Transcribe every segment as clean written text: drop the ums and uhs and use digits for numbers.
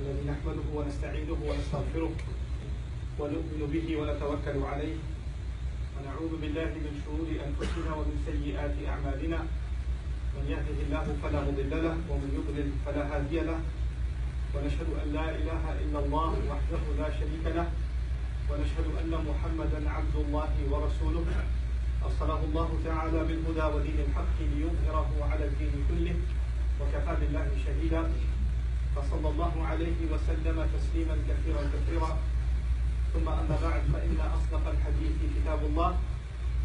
الذي نحمده ونستعينه ونستغفره ونؤمن به ونتوكل عليه ونعوذ بالله من شرور أنفسنا ومن سيئات أعمالنا من يهده الله فلا مضل له ومن يضلل فلا هادي له ونشهد أن لا إله إلا الله وحده لا شريك له ونشهد أن محمدا عبد الله ورسوله أرسله الله تعالى بالهدى ودين الحق ليظهره على الدين كله وكفى بالله شهيدا فصلى الله عليه وسلم تسليما كثيرا كثيرا ثم أما بعد فإن أصدق الحديث كتاب الله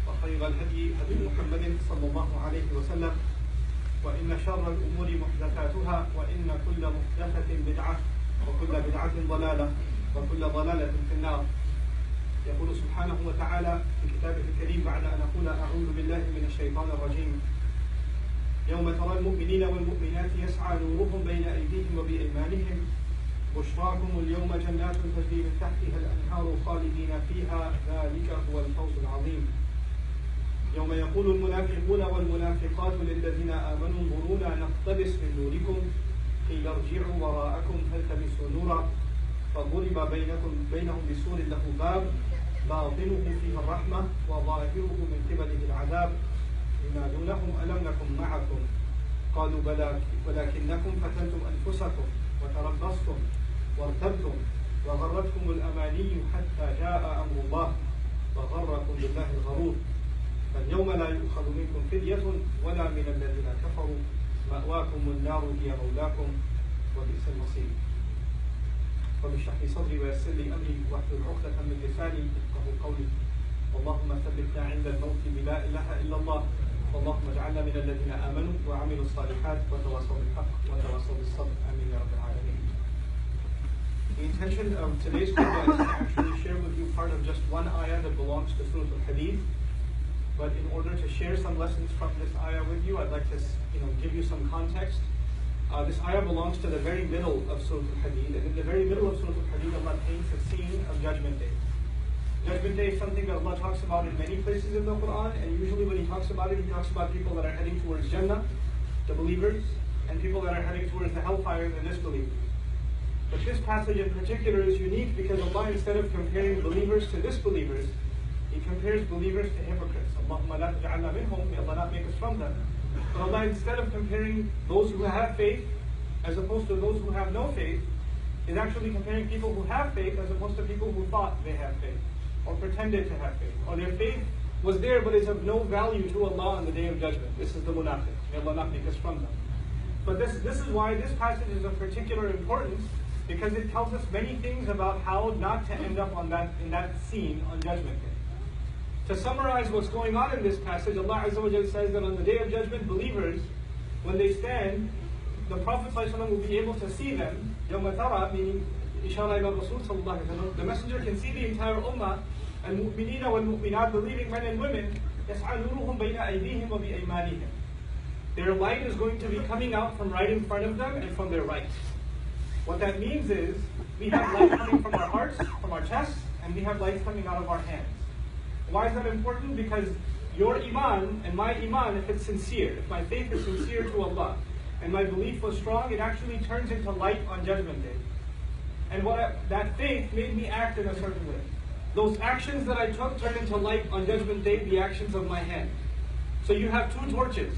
وخير الهدي هدي محمد صلى الله عليه وسلم وإن شر الأمور محدثاتها وإن كل محدثة بدعة وكل بدعة ضلالة وكل ضلالة في النار. يقول سبحانه وتعالى في كتابه الكريم بعد أن أقول أعوذ بالله من الشيطان الرجيم: يوم ترى المؤمنين والمؤمنات يسعى نورهم بين أيديهم وبأيمانهم بشراكم اليوم جنات تجري من تحتها الأنهار خالدين فيها ذلك هو الفوز العظيم. يوم يقول المنافقون والمنافقات للذين آمنوا انظرونا نقتبس من نوركم قيل ارجعوا وراءكم فالتمسوا نورا فضرب بينهم بسور له باب باطنه فيه الرحمة وظاهره من قبله العذاب ينادونهم ألم نكن معكم قالوا بلى ولكنكم فتنتم أنفسكم وتربصتم وارتبتم وغرتكم الأماني حتى جاء أمر الله وغركم بالله الغرور فاليوم لا يؤخذ منكم فدية ولا من الذين كفروا مأواكم النار هي مولاكم وبئس المصير. رب اشرح لي صدري ويسر لي أمري واحلل عقدة من لساني يفقهوا قولي. اللهم ثبتنا عند الموت بلا إله إلا الله اللهم اجعلنا من الذين آمنوا وعملوا الصالحات وتواصوا بالحق وتواصوا بالصبر آمين يا رب العالمين. The intention of today's khutbah is to actually share with you part of just one ayah that belongs to Surah Al-Hadith. But in order to share some lessons from this ayah with you, I'd like to give you some context. This ayah belongs to the very middle of Surah Al-Hadith, and in the very middle of Surah Al-Hadith, Allah paints a scene of Judgment Day. Judgment Day is something that Allah talks about in many places in the Quran, and usually when He talks about it, He talks about people that are heading towards Jannah, the believers, and people that are heading towards the hellfire, the disbelievers. But this passage in particular is unique because Allah, instead of comparing believers to disbelievers, He compares believers to hypocrites. Allahumma la taj'alna minhum, may Allah not make us from them. But Allah, instead of comparing those who have faith as opposed to those who have no faith, is actually comparing people who have faith as opposed to people who thought they have faith, or pretended to have faith, or their faith was there but is of no value to Allah on the Day of Judgment. This is the munafiq. May Allah not make us from them. But this is why this passage is of particular importance, because it tells us many things about how not to end up in that scene on Judgment Day. To summarize what's going on in this passage, Allah Azza wa Jalla says that on the Day of Judgment, believers, when they stand, the Prophet ﷺ will be able to see them. يَوْمَ تَرَى, meaning Ishara ila Rasul sallallahu alaihi wasallam. The messenger can see the entire ummah, al-mu'minina wal-mu'minat, believing men and women, يَسْعَى نُورُهُمْ بَيْنَ أَيْدِيهِمْ وَبِأَيْمَانِهِمْ. Their light is going to be coming out from right in front of them and from their right. What that means is, we have light coming from our hearts, from our chests, and we have light coming out of our hands. Why is that important? Because your iman and my iman, if it's sincere, if my faith is sincere to Allah, and my belief was strong, it actually turns into light on Judgment Day. And that faith made me act in a certain way. Those actions that I took turned into light on Judgment Day, the actions of my hand. So you have two torches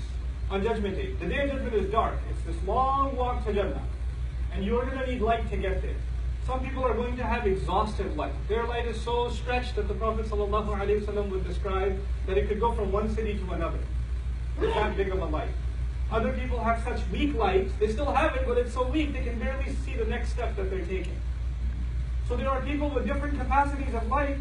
on Judgment Day. The Day of Judgment is dark. It's this long walk to Jannah. And you're going to need light to get there. Some people are going to have exhaustive light. Their light is so stretched that the Prophet ﷺ would describe that it could go from one city to another. It's that big of a light. Other people have such weak light, they still have it, but it's so weak they can barely see the next step that they're taking. So there are people with different capacities of light,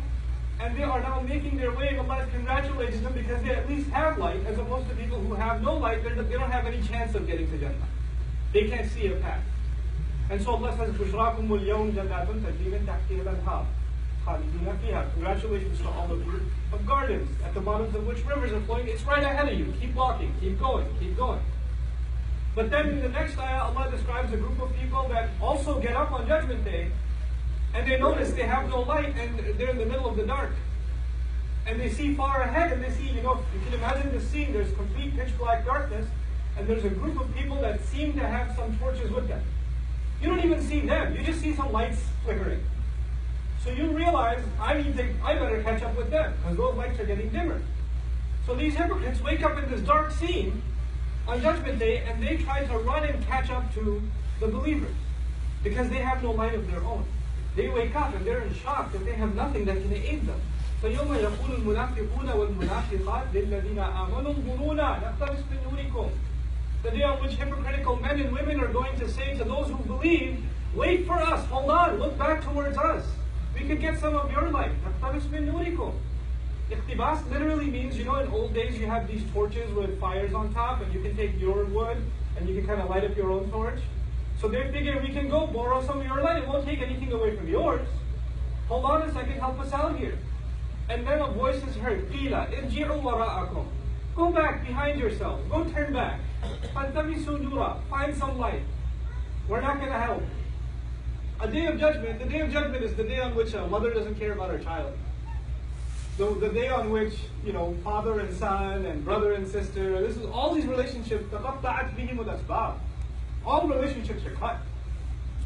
and they are now making their way, and Allah congratulates them because they at least have light, as opposed to people who have no light, they don't have any chance of getting to Jannah. They can't see a path. And so Allah says, بُشْرَاكُمُ الْيَوْمَ جَنَّاتٌ تَجْرِي مِن تَحْتِهَا الْأَنْهَارُ خَالِدِينَ فِيهَا. Congratulations to all of you of gardens, at the bottoms of which rivers are flowing. It's right ahead of you. Keep walking, keep going, keep going. But then in the next ayah, Allah describes a group of people that also get up on Judgment Day, and they notice they have no light, and they're in the middle of the dark. And they see far ahead, and they see, you can imagine the scene, there's complete pitch black darkness, and there's a group of people that seem to have some torches with them. You don't even see them, you just see some lights flickering. So you realize, I better catch up with them, because those lights are getting dimmer. So these hypocrites wake up in this dark scene on Judgment Day, and they try to run and catch up to the believers, because they have no light of their own. They wake up and they're in shock that they have nothing that can aid them. فَيَوْمَ يَقُولُ الْمُنَافِقُونَ وَالْمُنَافِقَاتِ لِلَّذِينَ آمَنُوا انظُرُونَا نَقْتَبِسْ مِنْ نُورِكُمْ. The day on which hypocritical men and women are going to say to those who believe, wait for us, hold on, look back towards us. We could get some of your light. نَقْتَبِسْ مِنْ نُورِكُمْ. Iqtibas literally means, in old days you have these torches with fires on top, and you can take your wood and you can kind of light up your own torch. So they figure we can go borrow some of your light, it won't take anything away from yours. Hold on a second, help us out here. And then a voice is heard, قِيلَ إِرْجِعُوا وَرَاءَكُمْ. Go back behind yourselves, go turn back. فَالْتَمِسُوا نُورًا. Find some light. We're not going to help. The day of judgment is the day on which a mother doesn't care about her child. The day on which, father and son and brother and sister, all these relationships, تَقَطَّعَتْ بِهِمُ الْأَسْبَابِ. All relationships are cut.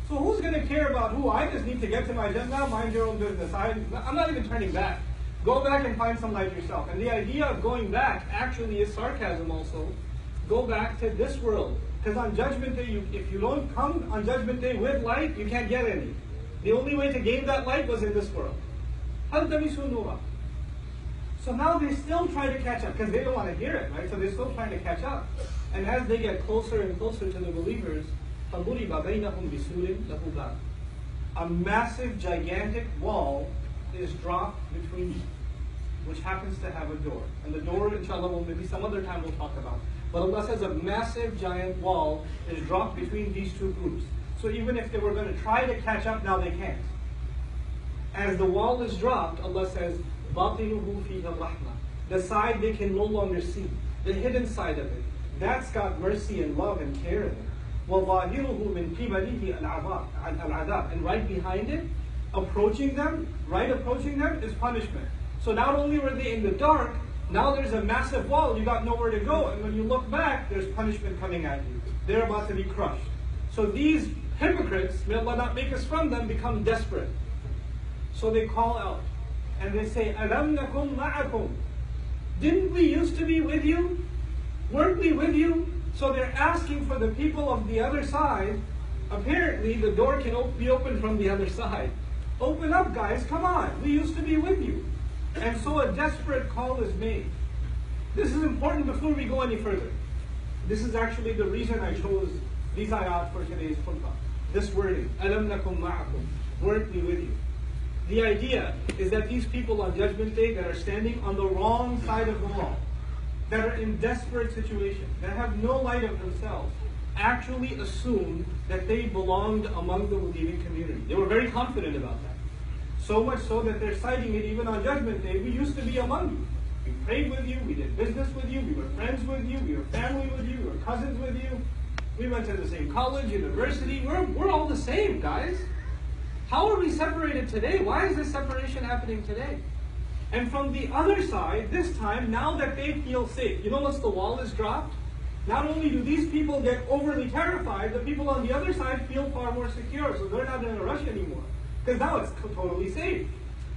So who's going to care about who? I just need to get to my Jannah, mind your own business. I'm not even turning back. Go back and find some light yourself. And the idea of going back actually is sarcasm also. Go back to this world. Because on Judgment Day, if you don't come on Judgment Day with light, you can't get any. The only way to gain that light was in this world. هَلْ تَمِسُوا نُورًا. So now they still try to catch up, because they don't want to hear it, right? So they're still trying to catch up. And as they get closer and closer to the believers, فَضُرِبَ بَيْنَهُمْ بِسُورٍ لَهُ بَابٌ. A massive, gigantic wall is dropped between them, which happens to have a door. And the door, inshallah, maybe some other time we'll talk about. But Allah says a massive, giant wall is dropped between these two groups. So even if they were going to try to catch up, now they can't. As the wall is dropped, Allah says, بَاطِنُهُ فِيهَا الرَّحْمَةِ. The side they can no longer see, the hidden side of it, that's got mercy and love and care in it. وَظَاهِرُهُ مِنْ قِبَلِهِ الْعَذَابِ. And right behind it, approaching them, is punishment. So not only were they in the dark, now there's a massive wall, you got nowhere to go, and when you look back, there's punishment coming at you. They're about to be crushed. So these hypocrites, may Allah not make us from them, become desperate. So they call out, and they say, أَلَمْ نَكُمْ مَعَكُمْ. Didn't we used to be with you? Weren't we with you? So they're asking for the people of the other side. Apparently the door can be opened from the other side. Open up, guys, come on, we used to be with you. And so a desperate call is made. This is important before we go any further. This is actually the reason I chose these ayat for today's khutbah. This wording, أَلَمْ نَكُمْ مَعَكُمْ. Weren't we with you? The idea is that these people on Judgment Day that are standing on the wrong side of the wall, that are in desperate situations, that have no light of themselves, actually assumed that they belonged among the believing community. They were very confident about that. So much so that they're citing it even on Judgment Day. We used to be among you. We prayed with you, we did business with you, we were friends with you, we were family with you, we were cousins with you. We went to the same college, university. We're all the same, guys. How are we separated today? Why is this separation happening today? And from the other side, this time, now that they feel safe, once the wall is dropped, not only do these people get overly terrified, the people on the other side feel far more secure, so they're not in a rush anymore. Because now it's totally safe.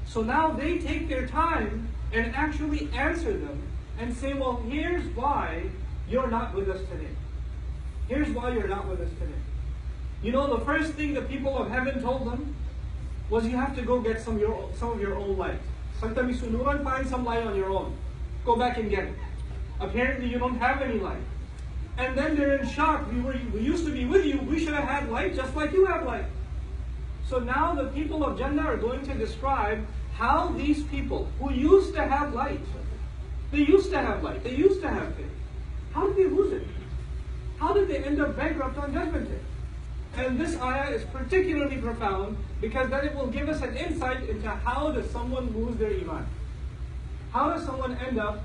So now they take their time and actually answer them and say, well, here's why you're not with us today. Here's why you're not with us today. The first thing the people of heaven told them, was you have to go get some of your own light. فَالْتَمِسُوا نُورًا, find some light on your own. Go back and get it. Apparently you don't have any light. And then they're in shock. We used to be with you. We should have had light just like you have light. So now the people of Jannah are going to describe how these people who used to have light, they used to have light, they used to have faith, how did they lose it? How did they end up bankrupt on Judgment Day? And this ayah is particularly profound because then it will give us an insight into how does someone lose their iman. How does someone end up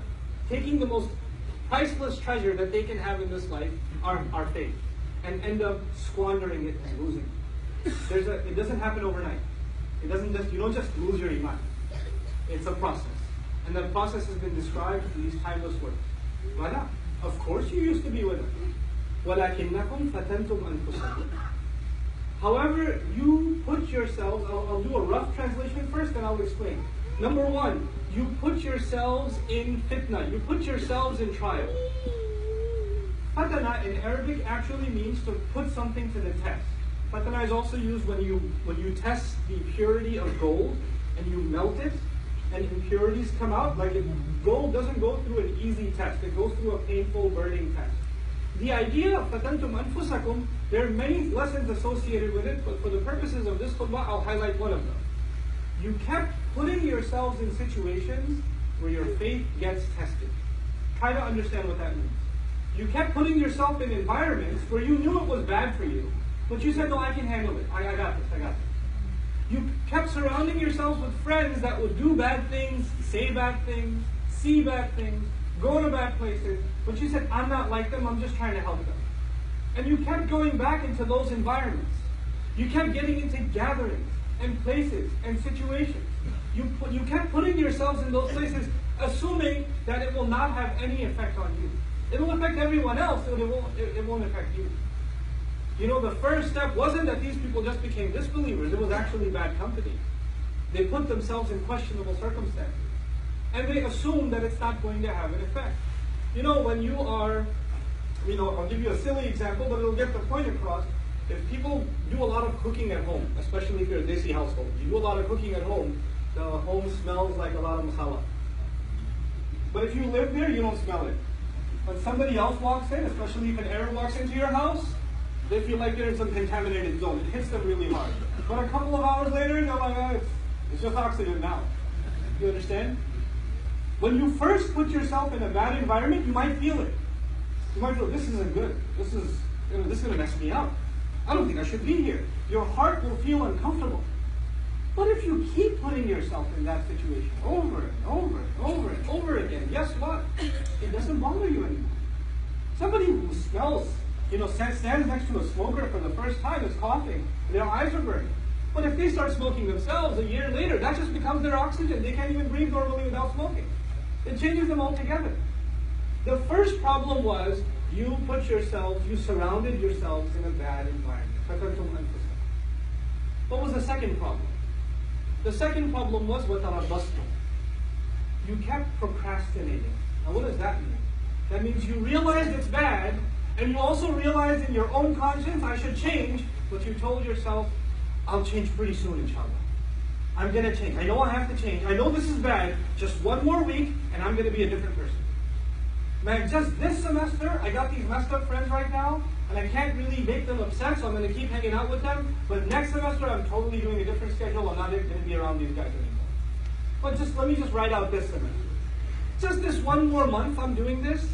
taking the most priceless treasure that they can have in this life, our faith, and end up squandering it and losing it. It doesn't happen overnight. You don't just lose your iman. It's a process. And that process has been described in these timeless words. Why not? Of course you used to be with us. وَلَكِنَّكُمْ فَتَنْتُمْ أَنفُسَكُمْ. However, you put yourselves, I'll do a rough translation first, then I'll explain. Number one, you put yourselves in fitna, you put yourselves in trial. Fatana in Arabic actually means to put something to the test. Fatana is also used when you test the purity of gold and you melt it and impurities come out. Like gold doesn't go through an easy test, it goes through a painful, burning test. The idea of fatantum anfusakum, there are many lessons associated with it, but for the purposes of this khutbah, I'll highlight one of them. You kept putting yourselves in situations where your faith gets tested. Try to understand what that means. You kept putting yourself in environments where you knew it was bad for you, but you said, no, I can handle it. I got this. You kept surrounding yourselves with friends that would do bad things, say bad things, see bad things, go to bad places, but you said, I'm not like them, I'm just trying to help them. And you kept going back into those environments. You kept getting into gatherings and places and situations. You kept putting yourselves in those places, assuming that it will not have any effect on you. It will affect everyone else, but it won't affect you. You know, the first step wasn't that these people just became disbelievers, it was actually bad company. They put themselves in questionable circumstances. And they assume that it's not going to have an effect. You know, when you are, I'll give you a silly example, but it'll get the point across. If people do a lot of cooking at home, especially if you're a Desi household, you do a lot of cooking at home, the home smells like a lot of masala. But if you live there, you don't smell it. When somebody else walks in, especially if an Arab walks into your house, they feel like they're in some contaminated zone. It hits them really hard. But a couple of hours later, they're like, oh, it's just oxygen now. You understand? When you first put yourself in a bad environment, you might feel it. You might feel, this isn't good. This is going to mess me up. I don't think I should be here. Your heart will feel uncomfortable. But if you keep putting yourself in that situation over and over and over and over again, guess what? It doesn't bother you anymore. Somebody who smells, stands next to a smoker for the first time is coughing, their eyes are burning. But if they start smoking themselves a year later, that just becomes their oxygen. They can't even breathe normally without smoking. It changes them altogether. The first problem was you surrounded yourselves in a bad environment. What was the second problem? The second problem was وَتَرَبَّصْتُمْ. You kept procrastinating. Now what does that mean? That means you realized it's bad, and you also realized in your own conscience, I should change, but you told yourself, I'll change pretty soon, inshallah. I'm going to change. I know I have to change. I know this is bad. Just one more week, and I'm going to be a different person. Man, just this semester, I got these messed up friends right now, and I can't really make them upset, so I'm going to keep hanging out with them. But next semester, I'm totally doing a different schedule. I'm not going to be around these guys anymore. But let me just write out this semester. Just this one more month, I'm doing this.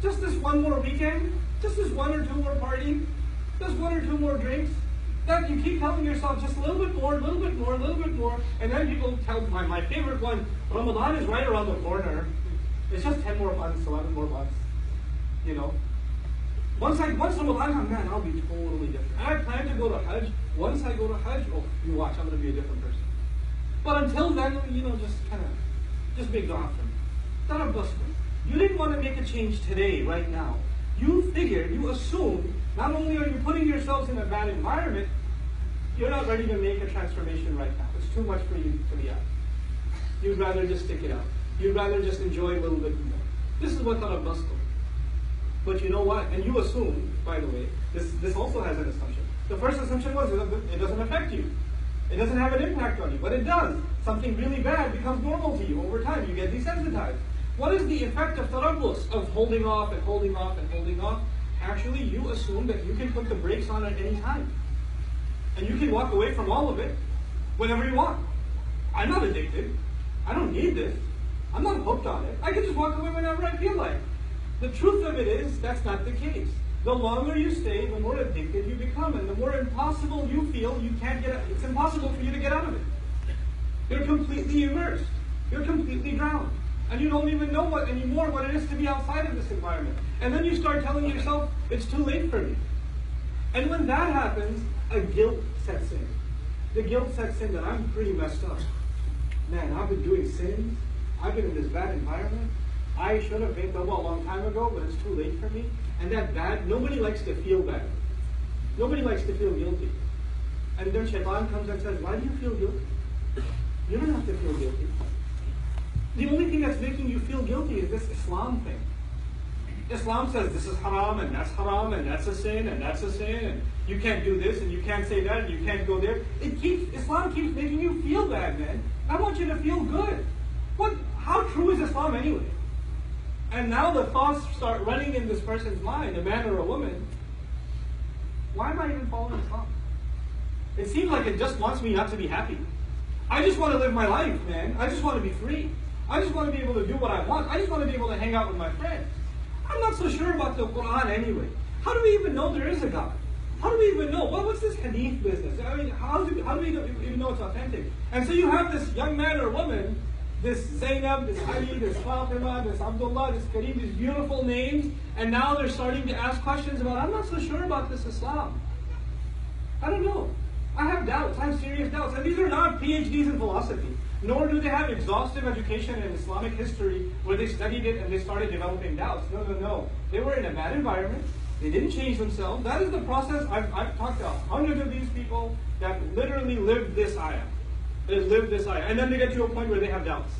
Just this one more weekend. Just this one or two more party. Just one or two more drinks. That you keep telling yourself just a little bit more, a little bit more, a little bit more. And then people tell my favorite one, Ramadan is right around the corner. It's just 10 more months, 11 more months. Once Ramadan, man, I'll be totally different. And I plan to go to Hajj. Once I go to Hajj, you watch, I'm going to be a different person. But until then, just big dua for me. Tarabbastum. You didn't want to make a change today, right now. You assumed, not only are you putting yourselves in a bad environment, you're not ready to make a transformation right now. It's too much for you to be out. You'd rather just stick it out. You'd rather just enjoy a little bit more. This is what tarabbastum. But you know what? And you assume, by the way, this also has an assumption. The first assumption was it doesn't affect you. It doesn't have an impact on you, but it does. Something really bad becomes normal to you over time. You get desensitized. What is the effect of tarabbus, of holding off and holding off and holding off? Actually, you assume that you can put the brakes on at any time. And you can walk away from all of it whenever you want. I'm not addicted. I don't need this. I'm not hooked on it. I can just walk away whenever I feel like. The truth of it is, that's not the case. The longer you stay, the more addicted you become, and the more impossible you feel, you can't get out. It's impossible for you to get out of it. You're completely immersed. You're completely drowned. And you don't even know anymore what it is to be outside of this environment. And then you start telling yourself, it's too late for me. And when that happens, a guilt sets in. The guilt sets in that I'm pretty messed up. Man, I've been doing sins. I've been in this bad environment. I should have made Tawbah a long time ago, but it's too late for me. And that bad, nobody likes to feel bad. Nobody likes to feel guilty. And then Shaitan comes and says, why do you feel guilty? You don't have to feel guilty. The only thing that's making you feel guilty is this Islam thing. Islam says this is haram and that's haram and that's a sin and that's a sin and you can't do this and you can't say that and you can't go there. Islam keeps making you feel bad, man. I want you to feel good. How true is Islam anyway? And now the thoughts start running in this person's mind, a man or a woman. Why am I even following Islam? It seems like it just wants me not to be happy. I just want to live my life, man. I just want to be free. I just want to be able to do what I want. I just want to be able to hang out with my friends. I'm not so sure about the Quran anyway. How do we even know there is a God? How do we even know? What's this hadith business? I mean, how do we even know it's authentic? And so you have this young man or woman, this Zainab, this Ali, this Fatima, this Abdullah, this Kareem, these beautiful names, and now they're starting to ask questions about, I'm not so sure about this Islam. I don't know. I have doubts. I have serious doubts. And these are not PhDs in philosophy. Nor do they have exhaustive education in Islamic history where they studied it and they started developing doubts. No. They were in a bad environment. They didn't change themselves. That is the process. I've talked to hundreds of these people that literally lived this ayah. They lived this ayah. And then they get to a point where they have doubts.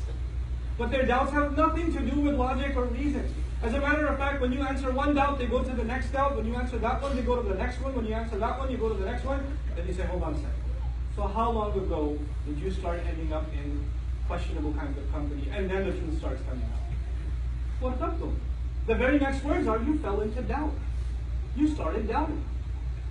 But their doubts have nothing to do with logic or reason. As a matter of fact, when you answer one doubt, they go to the next doubt. When you answer that one, they go to the next one. When you answer that one, you go to the next one. Then you say, hold on a second. So how long ago did you start ending up in questionable kinds of company? And then the truth starts coming out. What up though? The very next words are, you fell into doubt. You started doubting.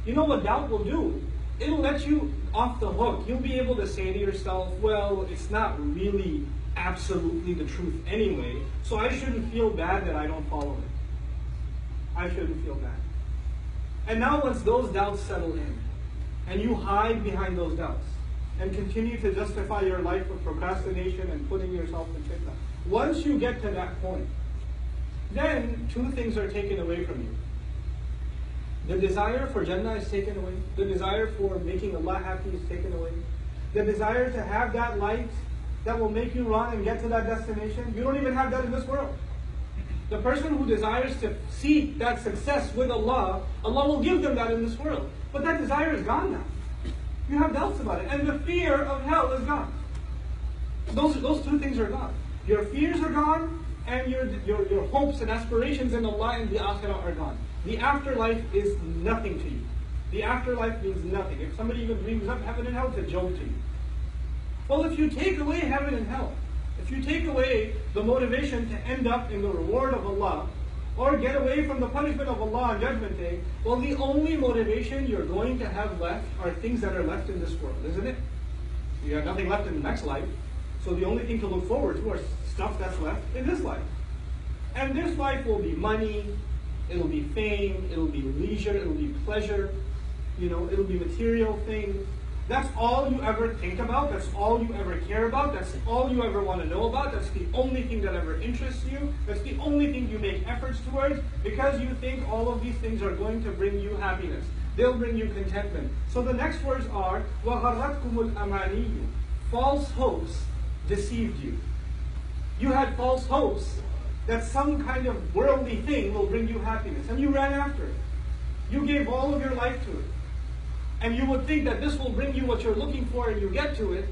You know what doubt will do? It'll let you off the hook. You'll be able to say to yourself, well, it's not really absolutely the truth anyway, so I shouldn't feel bad that I don't follow it. I shouldn't feel bad. And now once those doubts settle in, and you hide behind those doubts, and continue to justify your life with procrastination and putting yourself in fitna, once you get to that point, then two things are taken away from you. The desire for Jannah is taken away. The desire for making Allah happy is taken away. The desire to have that light that will make you run and get to that destination, you don't even have that in this world. The person who desires to seek that success with Allah, Allah will give them that in this world. But that desire is gone now. You have doubts about it. And the fear of hell is gone. Those two things are gone. Your fears are gone, and your hopes and aspirations in Allah and the Akhirah are gone. The afterlife is nothing to you. The afterlife means nothing. If somebody even dreams up heaven and hell, it's a joke to you. Well, if you take away heaven and hell, if you take away the motivation to end up in the reward of Allah, or get away from the punishment of Allah on Judgment Day, well, the only motivation you're going to have left are things that are left in this world, isn't it? You have nothing left in the next life, so the only thing to look forward to are stuff that's left in this life. And this life will be money, it'll be fame, it'll be leisure, it'll be pleasure, it'll be material things. That's all you ever think about, that's all you ever care about, that's all you ever want to know about, that's the only thing that ever interests you, that's the only thing you make efforts towards, because you think all of these things are going to bring you happiness. They'll bring you contentment. So the next words are, وَغَرَّتْكُمُ الْأَمَانِيُّ. False hopes deceived you. You had false hopes that some kind of worldly thing will bring you happiness, and you ran after it. You gave all of your life to it. And you would think that this will bring you what you're looking for, and you get to it.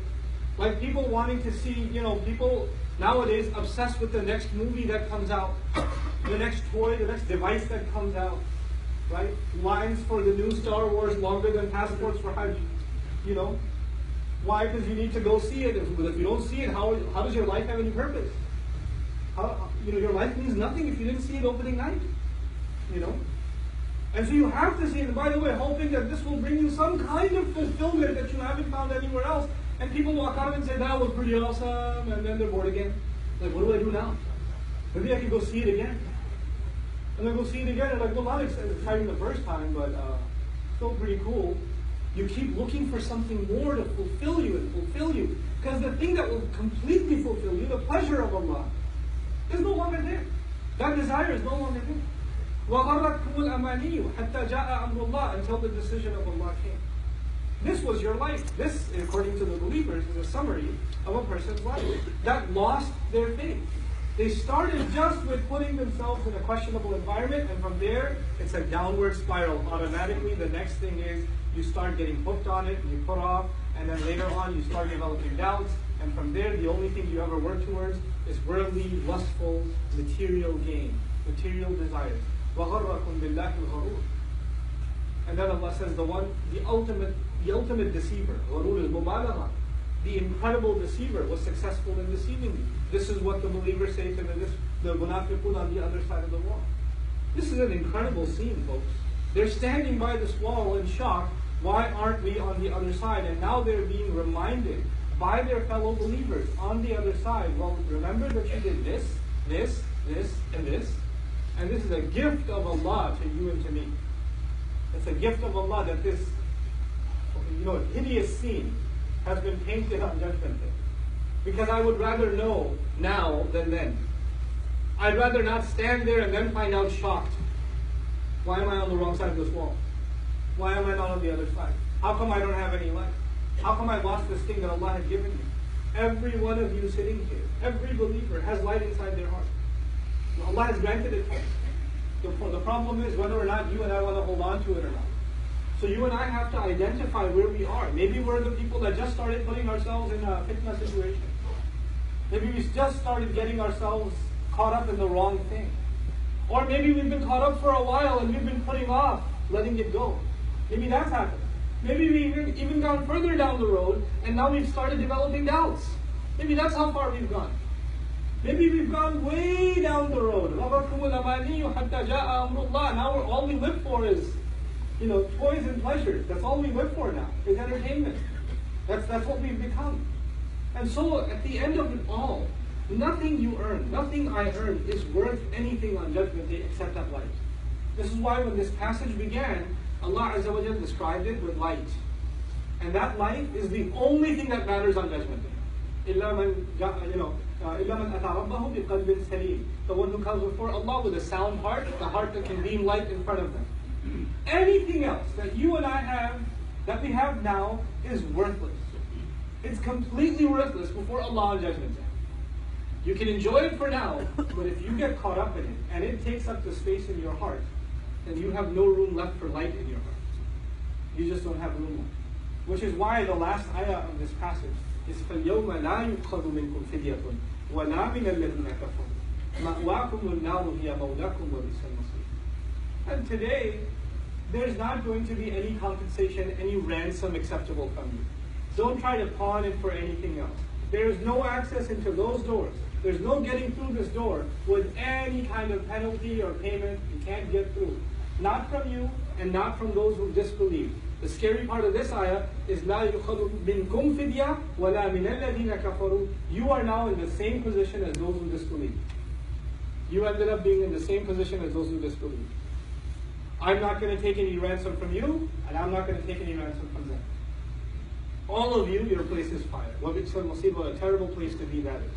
Like people wanting to see, people nowadays obsessed with the next movie that comes out, the next toy, the next device that comes out, right? Lines for the new Star Wars longer than passports for Hajj, Why? Because you need to go see it. If you don't see it, how does your life have any purpose? Your life means nothing if you didn't see it opening night. And so you have to see it. And by the way, hoping that this will bring you some kind of fulfillment that you haven't found anywhere else. And people walk out and say, that was pretty awesome, and then they're bored again. Like, what do I do now? Maybe I can go see it again. And then go see it again, and like, well, not exciting the first time, but still pretty cool. You keep looking for something more to fulfill you and fulfill you. Because the thing that will completely fulfill you, the pleasure of Allah, is no longer there. That desire is no longer there. وَغَرَّتْكُمُ الْأَمَانِيُّ حَتَّى جَاءَ أَمْرُ اللَّهِ, until the decision of Allah came. This was your life. This, according to the believers, is a summary of a person's life that lost their faith. They started just with putting themselves in a questionable environment, and from there, it's a downward spiral. Automatically, the next thing is you start getting hooked on it, and you put off, and then later on, you start developing doubts, and from there, the only thing you ever work towards is worldly, lustful, material gain, material desires. وَغَرَّكُمْ بِاللَّهِ الْغَرُورِ. And then Allah says the ultimate deceiver, غَرُور al-mubalagha, the incredible deceiver was successful in deceiving you. This is what the believers say to the munafiqun on the other side of the wall. This is an incredible scene, folks. They're standing by this wall in shock. Why aren't we on the other side? And now they're being reminded by their fellow believers on the other side. Well, remember that you did this, and this. And this is a gift of Allah to you and to me. It's a gift of Allah that this hideous scene has been painted on Judgment Day. Because I would rather know now than then. I'd rather not stand there and then find out shocked. Why am I on the wrong side of this wall? Why am I not on the other side? How come I don't have any life? How come I lost this thing that Allah had given me? Every one of you sitting here, every believer has light inside their heart. Allah has granted it to us. The problem is whether or not you and I want to hold on to it or not. So you and I have to identify where we are. Maybe we're the people that just started putting ourselves in a fitna situation. Maybe we just started getting ourselves caught up in the wrong thing. Or maybe we've been caught up for a while and we've been putting off letting it go. Maybe that's happened. Maybe we've even gone further down the road and now we've started developing doubts. Maybe that's how far we've gone. Maybe we've gone way down the road. Now all we live for is, toys and pleasures. That's all we live for now, is entertainment. That's what we've become. And so at the end of it all, nothing you earn, nothing I earn is worth anything on Judgment Day except that light. This is why when this passage began, Allah Azza wa Jalla described it with light. And that light is the only thing that matters on Judgment Day. The one who comes before Allah with a sound heart, the heart that can beam light in front of them. Anything else that you and I have, that we have now, is worthless. It's completely worthless before Allah on Judgment Day. You can enjoy it for now, but if you get caught up in it, and it takes up the space in your heart, then you have no room left for light in your heart. You just don't have room left. Which is why the last ayah of this passage is فَالْيَوْمَ لَا يُؤْخَذُ مِنْكُمْ فِدْيَةٌ وَلَا مِنَ الَّذِينَ كَفَرُوا مَأْوَاكُمُ النَّارُ هِيَ مَوْلَاكُمْ وَبِئْسَ الْمَصِيرُ. And today, there's not going to be any compensation, any ransom acceptable from you. Don't try to pawn it for anything else. There is no access into those doors. There's no getting through this door with any kind of penalty or payment. You can't get through. Not from you and not from those who disbelieve. The scary part of this ayah is لَا يُؤْخَذُ مِنْكُمْ فِدْيَةٌ وَلَا مِنَ الَّذِينَ كَفَرُوا. You are now in the same position as those who disbelieve. You ended up being in the same position as those who disbelieve. I'm not going to take any ransom from you, and I'm not going to take any ransom from them. All of you, your place is fire. وَبِئْسَ الْمَصِيرُ, a terrible place to be, that is.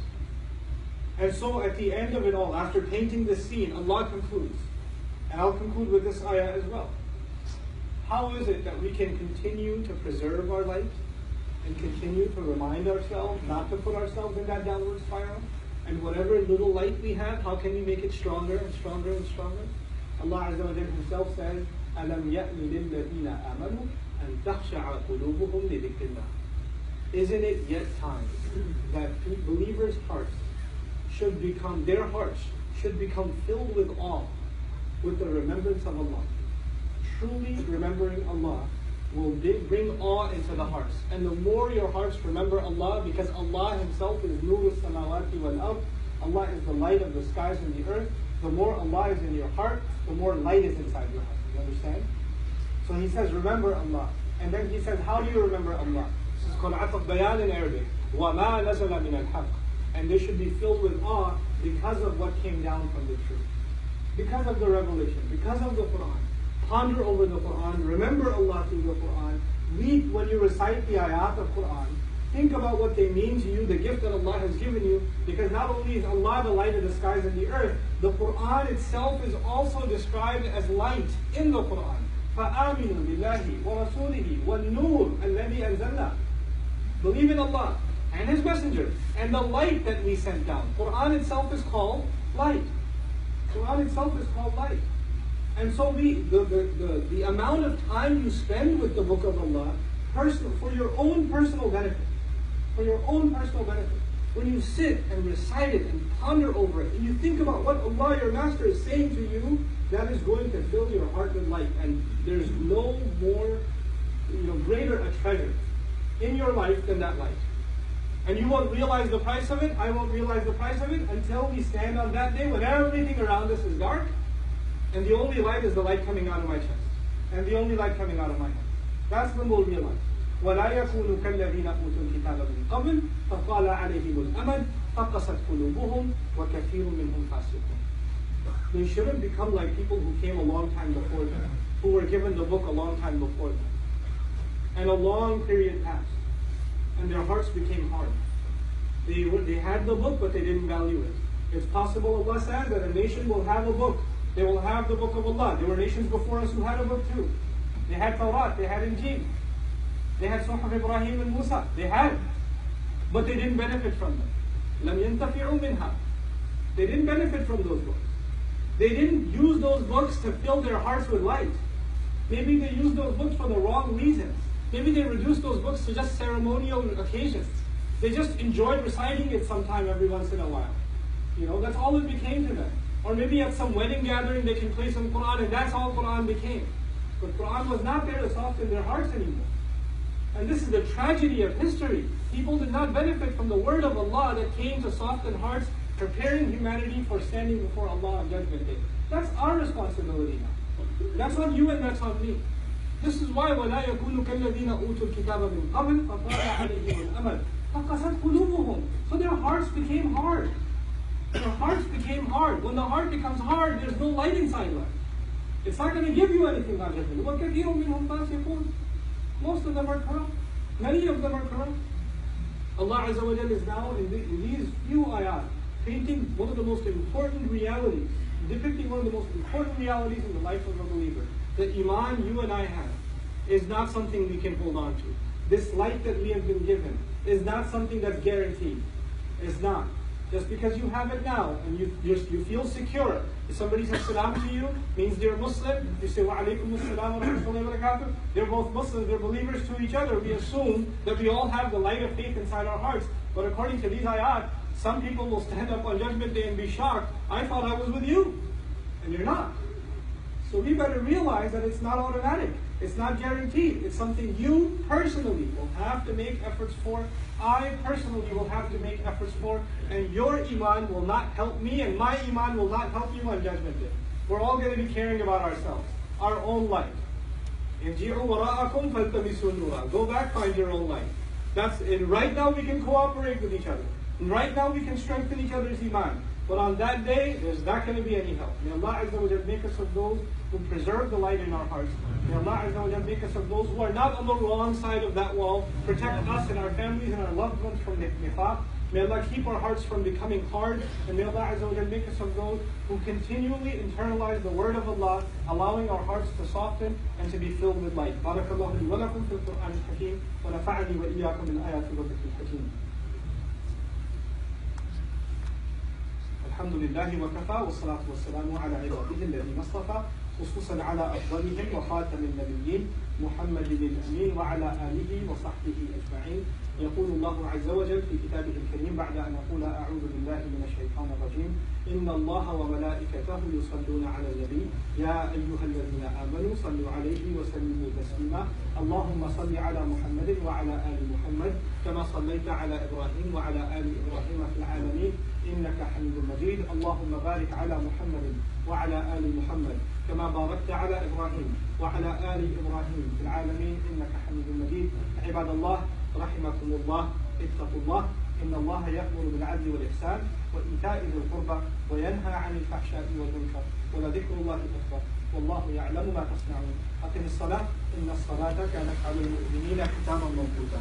And so at the end of it all, after painting this scene, Allah concludes. And I'll conclude with this ayah as well. How is it that we can continue to preserve our light and continue to remind ourselves not to put ourselves in that downward spiral? And whatever little light we have, how can we make it stronger and stronger and stronger? Allah Azza wa Jalla Himself says, أَلَمْ يَأْنِ لِلَّذِينَ آمَنُوا أَن تَخْشَعَ قُلُوبُهُمْ لِذِكْرِ اللَّهِ. Isn't it yet time that believers' hearts should become filled with awe, with the remembrance of Allah? Truly remembering Allah will bring awe into the hearts. And the more your hearts remember Allah, because Allah Himself is Nuru Samawati wal Ard, Allah is the light of the skies and the earth. The more Allah is in your heart, the more light is inside your heart. You understand? So He says, remember Allah. And then He says, how do you remember Allah? This is called Ataf Bayan in Arabic. وَمَا نَزَلَ مِنَ الْحَقِّ. And they should be filled with awe because of what came down from the truth. Because of the revelation, because of the Quran. Ponder over the Quran, remember Allah through the Quran. Read when you recite the āyāt of Quran. Think about what they mean to you, the gift that Allah has given you, because not only is Allah the light of the skies and the earth, the Quran itself is also described as light in the Quran. فَآمِنُوا بِاللَّهِ وَرَسُولِهِ وَالنُّورِ الَّذِي أَنزَلْنَا. Believe in Allah and His Messenger and the light that we sent down. Quran itself is called light. Quran itself is called light. And so the amount of time you spend with the Book of Allah, for your own personal benefit, when you sit and recite it and ponder over it, and you think about what Allah, your Master, is saying to you, that is going to fill your heart with light. And there's no more, greater a treasure in your life than that light. And you won't realize the price of it, I won't realize the price of it, until we stand on that day when everything around us is dark, and the only light is the light coming out of my chest, and the only light coming out of my hand. That's when we'll realize. وَلَا يَكُونُوا كَالَّذِينَ أُوتُوا الْكِتَابَ مِنْ قَبْلِ فَطَالَ عَلَيْهِمُ الْأَمَدُ فَقَسَتْ قُلُوبُهُمْ وَكَثِيرٌ مِّنْهُمْ فَاسِقُونَ. They shouldn't become like people who came a long time before them, who were given the book a long time before them. And a long period passed, and their hearts became hard. They had the book, but they didn't value it. It's possible, Allah says, that a nation will have a book. They will have the book of Allah. There were nations before us who had a book too. They had Tawrat, they had Injil. They had Surah Ibrahim and Musa. They had. But they didn't benefit from them. لَمْ يَنْتَفِعُوا مِنْهَا. They didn't benefit from those books. They didn't use those books to fill their hearts with light. Maybe they used those books for the wrong reasons. Maybe they reduced those books to just ceremonial occasions. They just enjoyed reciting it sometime every once in a while. That's all it became to them. Or maybe at some wedding gathering they can play some Quran, and that's all Quran became. But Quran was not there to soften their hearts anymore. And this is the tragedy of history. People did not benefit from the word of Allah that came to soften hearts, preparing humanity for standing before Allah on Judgment Day. That's our responsibility now. That's on you and that's on me. This is why وَلَا يَكُونُوا كَالَّذِينَ أُوتُوا الْكِتَابَ مِنْ قَبْلِ فَطَالَ عَلَيْهِمُ الْأَمَدُ فَقَسَتْ قُلُوبُهُمْ. So their hearts became hard. Their hearts became hard. When the heart becomes hard, there's no light inside life. It's not going to give you anything on Judgment Day. وَكَثِيرٌ مِّنْهُمْ فَاسِقُونَ. Most of them are corrupt. Many of them are corrupt. Allah Azza wa Jalla is now in these few ayat painting one of the most important realities, depicting one of the most important realities in the life of a believer. The Iman you and I have is not something we can hold on to. This light that we have been given is not something that's guaranteed. It's not. Just because you have it now and you feel secure. If somebody says salam to you, means they're Muslim. You say wa alaykum as-salam wa rahmatullahi wa barakatuh. They're both Muslims, they're believers to each other. We assume that we all have the light of faith inside our hearts. But according to these ayat, some people will stand up on Judgment Day and be shocked. I thought I was with you. And you're not. So we better realize that it's not automatic. It's not guaranteed. It's something you personally will have to make efforts for. I personally will have to make efforts for. And your Iman will not help me, and my Iman will not help you on Judgment Day. We're all going to be caring about ourselves, our own light. Go back, find your own light. And right now we can cooperate with each other. And right now we can strengthen each other's Iman. But on that day, there's not going to be any help. May Allah Azza wa Jalla make us of those who preserve the light in our hearts. May Allah Azza wa Jalla make us of those who are not on the wrong side of that wall. Protect us and our families and our loved ones from the nifaq. May Allah keep our hearts from becoming hard. And may Allah Azza wa Jalla make us of those who continually internalize the word of Allah, allowing our hearts to soften and to be filled with light. Barakallahu li wa lakum fil Qur'an al-Hakim wa nafa'ani wa iyyakum min ayati wa dhikr al-Hakim. الحمد لله وكفى والصلاة والسلام على عباده الذين اصطفى خصوصا على أفضلهم وخاتم النبيين محمد الأمين وعلى آله وصحبه أجمعين. يقول الله عز وجل في كتابه الكريم بعد أن أقول أعوذ بالله من الشيطان الرجيم: إن الله وملائكته يصلون على النبي يا أيها الذين آمنوا صلوا عليه وسلموا تسليما. اللهم صل على محمد وعلى آل محمد كما صليت على إبراهيم وعلى آل إبراهيم في العالمين إنك حميد مجيد. اللهم بارك على محمد وعلى آل محمد كما باركت على إبراهيم وعلى آل إبراهيم في العالمين إنك حميد مجيد. عباد الله رحمكم الله، اتقوا الله، إن الله يأمر بالعدل والإحسان وإيتاء ذي القربى وينهى عن الفحشاء والمنكر ولذكر الله أكبر والله يعلم ما تصنعون. أقم الصلاة إن الصلاة كانت على المؤمنين كتابا موقوتا.